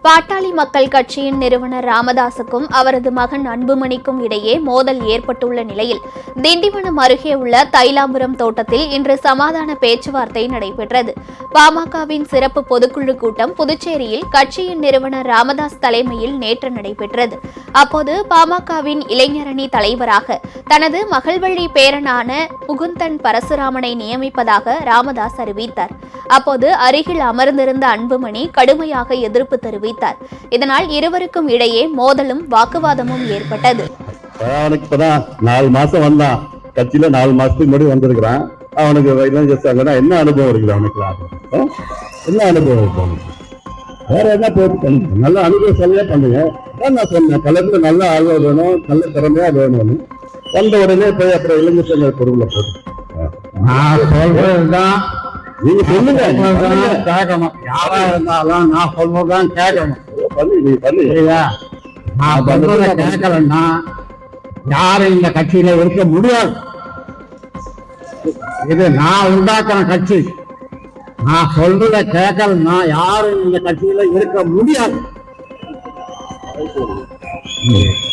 பாட்டாளி மக்கள் கட்சியின் நிறுவனர் ராமதாசுக்கும் அவரது மகன் அன்புமணிக்கும் இடையே மோதல் ஏற்பட்டுள்ள நிலையில் திண்டிவனம் அருகே உள்ள தைலாபுரம் தோட்டத்தில் இன்று சமாதான பேச்சுவார்த்தை நடைபெற்றது. பாமகவின் சிறப்பு பொதுக்குழு கூட்டம் புதுச்சேரியில் கட்சியின் நிறுவனர் ராமதாஸ் தலைமையில் நேற்று நடைபெற்றது. அப்போது பாமகவின் இளைஞரணி தலைவராக தனது மகள்வழி பேரனான முகுந்தன் பரசுராமனை நியமிப்பதாக ராமதாஸ் அறிவித்தார். அப்போது அருகில் அமர்ந்திருந்த அன்புமணி கடுமையாக எதிர்ப்பு தெரிவித்தார். இதனால் இருவருக்கும் இடையே மோதலும் வாக்குவாதமும் ஏற்பட்டது. அவனுக்கு இப்பதான் 4 மாசம் வந்தான், கட்சியில 4 மாசத்துக்கு முன்னாடி வந்திருக்கிறான். அவனுக்கு என்ன அனுபவம் இருக்குது? அவனுக்கு என்ன அனுபவம் இருக்கு? அவனுக்கு வேற என்ன போட்டு நல்ல அனுபவம் சரியா பண்ணுங்க. நான் சொன்னேன், கலந்து நல்ல ஆழ்வா வேணும், நல்ல திறமையா வேணும்னு. வந்த உடனே போய் அப்புறம் இளைஞர் சங்க பொருளை போட்டு நீங்க சொல்லுங்க, கேட்கணும். யாரா இருந்தாலும் நான் சொல்றதுதான் கேட்கணும். நான் சொல்றத கேட்கலன்னா யாரும் இந்த கட்சியில இருக்க முடியாது. இது நான் உண்டாக்குற கட்சி. நான் சொல்றத கேட்கலன்னா யாரும் இந்த கட்சியில இருக்க முடியாது.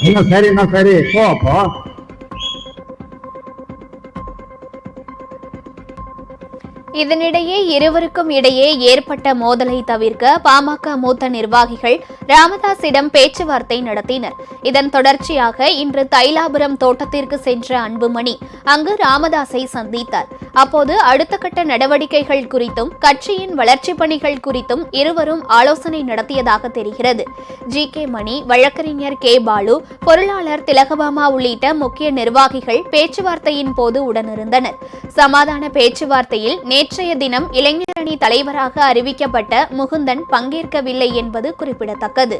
என்ன சரி போ. இதனிடையே இருவருக்கும் இடையே ஏற்பட்ட மோதலை தவிர்க்க பாமக மூத்த நிர்வாகிகள் ராமதாஸிடம் பேச்சுவார்த்தை நடத்தினர். இதன் தொடர்ச்சியாக இன்று தைலாபுரம் தோட்டத்திற்கு சென்ற அன்புமணி அங்கு ராமதாஸை சந்தித்தார். அப்போது அடுத்த கட்ட நடவடிக்கைகள் குறித்தும் கட்சியின் வளர்ச்சிப் பணிகள் குறித்தும் இருவரும் ஆலோசனை நடத்தியதாக தெரிகிறது. ஜி.கே. மணி, வழக்கறிஞர் கே. பாலு, பொருளாளர் திலகபாமா உள்ளிட்ட முக்கிய நிர்வாகிகள் பேச்சுவார்த்தையின் போது உடனிருந்தனர். சமாதான பேச்சுவார்த்தையில் நேற்றைய தினம் இளைஞரணி தலைவராக அறிவிக்கப்பட்ட முகுந்தன் பங்கேற்கவில்லை என்பது குறிப்பிடத்தக்கது.